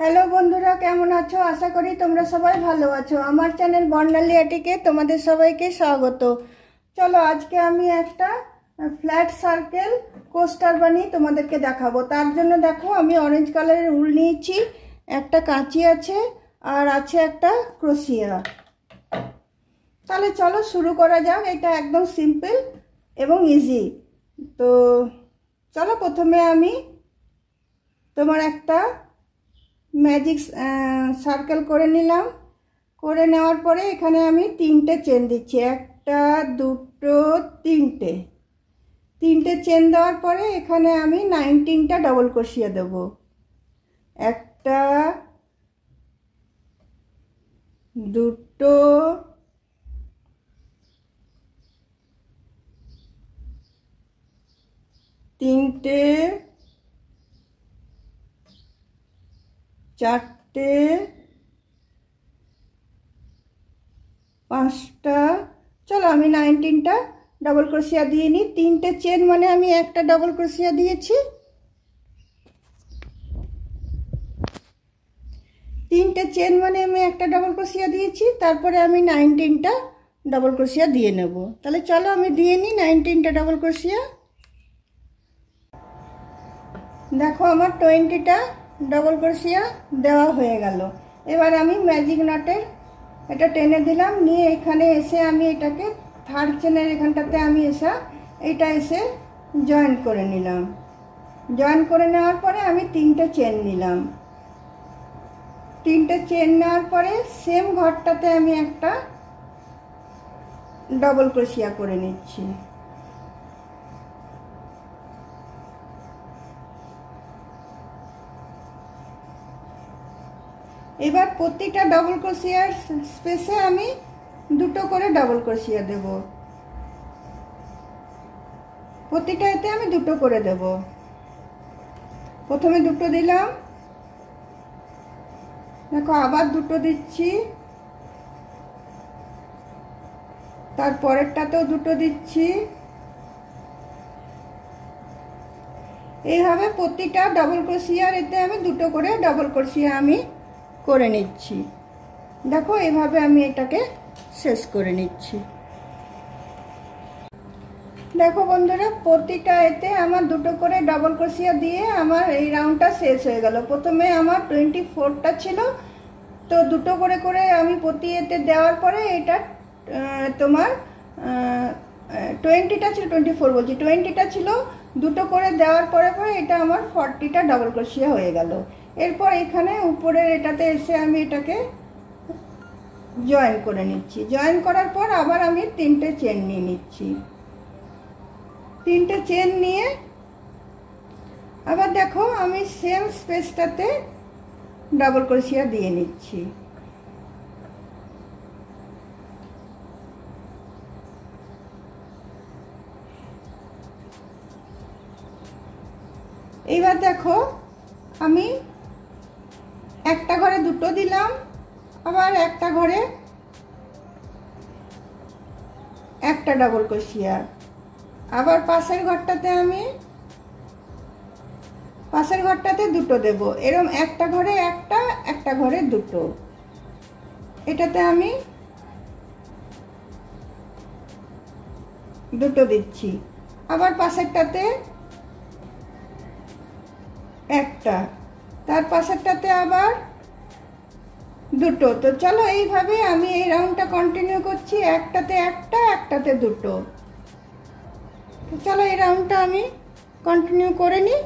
Hello বন্ধুরা, কেমন আছো? আশা করি তোমরা সবাই ভালো আছো। আমার চ্যানেল বর্ণালী আর্টিকে তোমাদের সবাইকে স্বাগত। চলো আজকে আমি একটা ফ্ল্যাট সার্কেল কোস্টার বানিয়ে তোমাদেরকে দেখাবো। তার জন্য দেখো আমি অরেঞ্জ কালারের উল নিয়েছি, একটা কাঁচি আছে আর আছে একটা ক্রোশিয়া। তাহলে চলো শুরু করা যাক। এটা একদম সিম্পল এবং ইজি। তো চলো প্রথমে আমি তোমার একটা ম্যাজিক সার্কেল করে নিলাম। করে নেওয়ার পরে এখানে আমি তিনটে চেন দিচ্ছি, একটা দুটো তিনটে চেন দেওয়ার পরে এখানে আমি 19টা ডবল ক্রোশিয়া দেব। একটা দুটো তিনটে চারটে পাঁচটা। চলো আমি 19টা ডবল ক্রোশিয়া দিয়ে নিই। তিনটে চেন মানে আমি একটা ডবল ক্রোশিয়া দিয়েছি, তিনটে চেন মানে আমি একটা ডবল ক্রোশিয়া দিয়েছি। তারপরে আমি 19টা ডবল ক্রোশিয়া দিয়ে নেব। তাহলে চলো আমি দিয়ে নিই 19টা ডবল ক্রোশিয়া। দেখো আমার 20টা ডবল ক্রোশিয়া দেওয়া হয়ে গেল। এবার আমি ম্যাজিক নটের এটা টেনে দিলাম, নিয়ে এখানে এসে আমি এটাকে থার্ড চেনের এখানটাতে আমি এসে জয়েন করে নিলাম। জয়েন করে নেওয়ার পরে আমি তিনটে চেন নিলাম। তিনটে চেন নেওয়ার পরে সেম ঘরটাতে আমি একটা ডবল ক্রোশিয়া করে নিচ্ছি। এবার প্রতিটা ডবল ক্রোশিয়ার স্পেসে আমি দুটো করে ডবল ক্রোশিয়া দেব। প্রতিটা এতে আমি দুটো করে দেব। প্রথমে দুটো দিলাম, দেখো আবার দুটো দিচ্ছি, তারপরেরটাতেও দুটো দিচ্ছি। এইভাবে প্রতিটা ডবল ক্রোশিয়ার এতে আমি দুটো করে ডবল ক্রোশিয়া আমি করে নিচ্ছি। দেখো এভাবে আমি এটাকে শেষ করে নিচ্ছি। দেখো বন্ধুরা, প্রতিটা এতে আমার দুটো করে ডবল ক্রোশিয়া দিয়ে আমার এই রাউন্ডটা শেষ হয়ে গেল। প্রথমে আমার 24টা ছিল, তো দুটো করে করে আমি প্রতি এতে দেওয়ার পরে এটা তোমার 20টা ছিল, 24 বলছি, 20টা ছিল। দুটো করে দেওয়ার পরে এটা আমার 40টা ডবল ক্রোশিয়া হয়ে গেল। এরপর এখানে উপরের এটাতে এসে আমি এটাকে জয়েন করে নিচ্ছি। জয়েন করার পর আবার আমি তিনটে চেন নিয়ে নিচ্ছি। তিনটে চেন নিয়ে আবার দেখো আমি সেম স্পেসটাতে ডবল ক্রোশিয়া দিয়ে নিচ্ছি। এইবার দেখো আমি একটা ঘরে দুটো দিলাম, আবার একটা ঘরে একটা ডবল ক্রোশিয়া, আবার পাশের ঘরটাতে দুটো দেব। এরকম একটা ঘরে একটা ঘরে দুটো, এটাতে আমি দুটো দিচ্ছি। আবার পাশেরটাতে একটা, তার পাশেরটাতে আবার দুটো। তো চলো এইভাবে আমি এই রাউন্ডটা কন্টিনিউ করছি, একটাতে একটা একটাতে দুটো। তো চলো এই রাউন্ডটা আমি কন্টিনিউ করে নিই।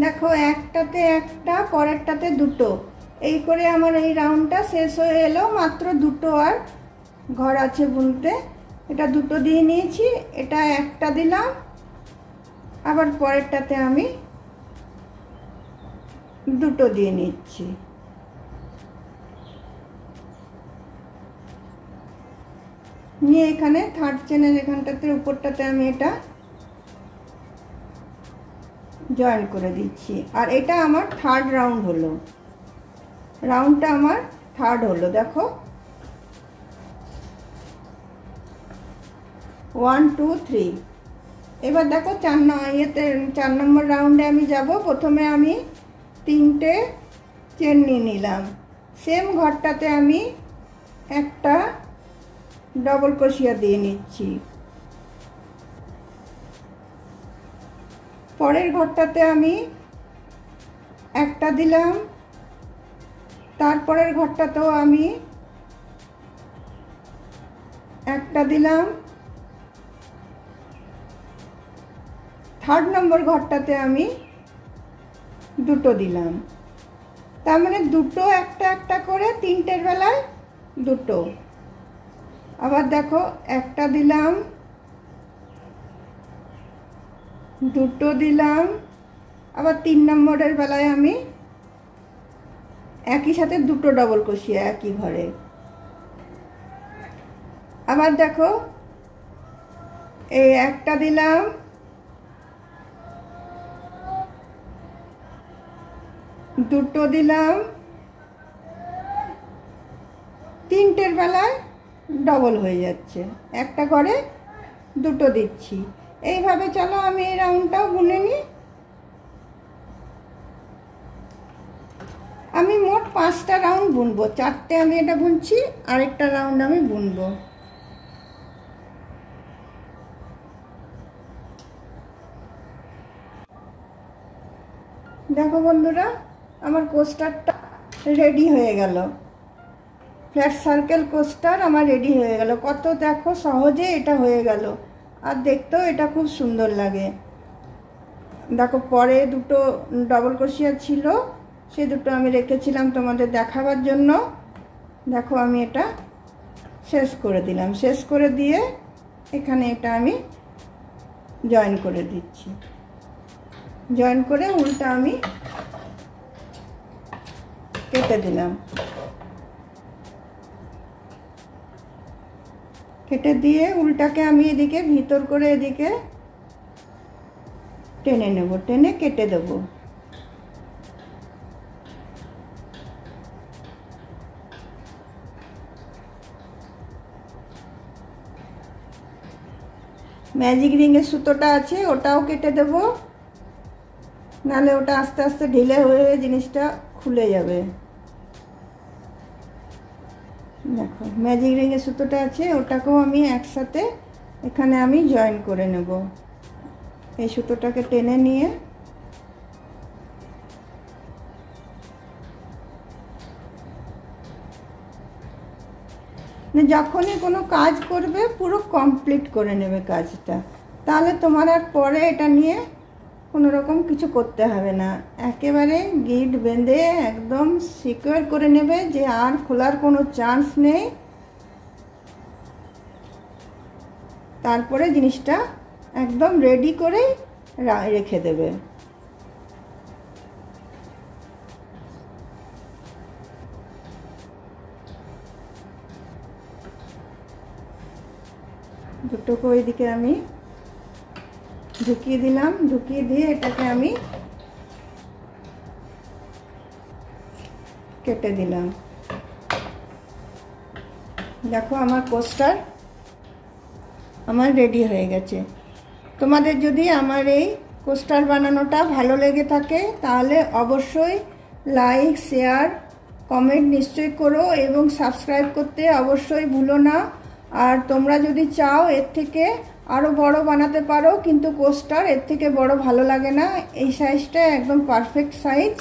দেখো একটাতে একটা, পরেরটাতে দুটো, এই করে আমার এই রাউন্ডটা শেষ হয়ে এলো। মাত্র দুটো আর ঘর আছে বুনতে। এটা দুটো দিয়ে নিয়েছি, এটা একটা দিলাম, আবার পরেরটাতে আমি দুটো দিয়ে নিচ্ছি। নিয়ে এখানে থার্ড চেনের এখানটাতে উপরটাতে আমি এটা জয়েন করে দিচ্ছি। আর এটা আমার থার্ড রাউন্ড হলো, রাউন্ডটা আমার থার্ড হলো। দেখো 1 2 3। এবার দেখো 4 নম্বর রাউন্ডে আমি যাব। প্রথমে আমি তিনটে চেন নিয়ে নিলাম। সেম ঘরটাতে আমি একটা ডবল ক্রোশিয়া দিয়ে নিচ্ছি। পরের ঘরটাতে আমি একটা দিলাম, তারপরের ঘরটাতেও আমি একটা দিলাম, থার্ড নম্বর ঘরটাতে আমি দুটো দিলাম। তার মানে দুটো একটা একটা করে তিনটের বেলায় দুটো। আবার দেখো একটা দিলাম, দুটো দিলাম, আবার 3 নম্বরের বেলায় আমি একই সাথে দুটো ডবল ক্রোশিয়া একই ঘরে। আবার দেখো এই একটা দিলাম, দুটো দিলাম, তিনটের বেলায় ডবল হয়ে যাচ্ছে, একটা ঘরে দুটো দিচ্ছি। এইভাবে চলো আমি এই রাউন্ডটাও বুনে নিই। আমি মোট 5টা রাউন্ড বুনবো, 4টে আমি এটা বুনছি, আরেকটা রাউন্ড আমি বুনবো। দেখো বন্ধুরা, আমার কোস্টারটা রেডি হয়ে গেল। ফ্ল্যাট সার্কেল কোস্টার আমার রেডি হয়ে গেল। কত দেখো সহজে এটা হয়ে গেল, আর দেখতেও এটা খুব সুন্দর লাগে। দেখো পরে দুটো ডবল ক্রোশিয়া ছিল, সে দুটো আমি রেখেছিলাম তোমাদের দেখাবার জন্য। দেখো আমি এটা শেষ করে দিলাম, শেষ করে দিয়ে এখানে এটা আমি জয়েন করে দিচ্ছি। জয়েন করে উল্টা আমি কেটে দিলাম। কেটে দিয়ে উল্টাকে আমি এদিকে ভিতর করে এদিকে টেনে নেব, টেনে কেটে দেব। ম্যাজিক রিংয়ের সুতোটা আছে, ওটাও কেটে দেব, নাহলে ওটা আস্তে আস্তে ঢিলে হয়ে জিনিসটা খুলে যাবে। দেখো ম্যাজিক রিংয়ের সুতোটা আছে, ওটাকেও আমি একসাথে এখানে আমি জয়েন করে নেব। এই সুতোটাকে টেনে নিয়ে যখনই কোনো কাজ করবে পুরো কমপ্লিট করে নেবে কাজটা, তাহলে তোমার আর পরে এটা নিয়ে কোনো রকম কিছু করতে হবে না। একেবারে গিট বেঁধে একদম সিকিউর করে নেবে যে আর খোলার কোনো চান্স নেই। তারপরে জিনিসটা একদম রেডি করে রেখে দেবে। দুটোকে ওইদিকে আমি ঢুকিয়ে দিলাম, ঢুকিয়ে দিয়ে এটাকে আমি কেটে দিলাম। দেখো আমার কোস্টার আমার রেডি হয়ে গেছে। তোমাদের যদি আমার এই কোস্টার বানানোটা ভালো লেগে থাকে তাহলে অবশ্যই লাইক, শেয়ার, কমেন্ট নিশ্চয়ই করো এবং সাবস্ক্রাইব করতে অবশ্যই ভুলো না। আর তোমরা যদি চাও এর থেকে আরও বড় বানাতে পারো, কিন্তু কোস্টার এর থেকে বড় ভালো লাগে না। এই সাইজটা একদম পারফেক্ট সাইজ।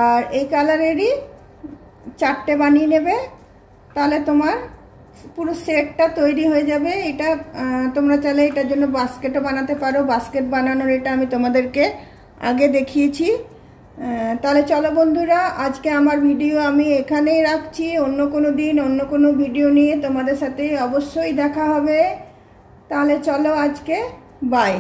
আর এই কালারেরই 4টে বানিয়ে নেবে, তাহলে তোমার পুরো সেটটা তৈরি হয়ে যাবে। এটা তোমরা চাইলে এটার জন্য বাস্কেটও বানাতে পারো। বাস্কেট বানানোর এটা আমি তোমাদেরকে আগে দেখিয়েছি। তাহলে চলো বন্ধুরা, আজকে আমার ভিডিও আমি এখানেই রাখছি। অন্য কোনো দিন অন্য কোনো ভিডিও নিয়ে তোমাদের সাথে অবশ্যই দেখা হবে। তাহলে চলো আজকে বাই।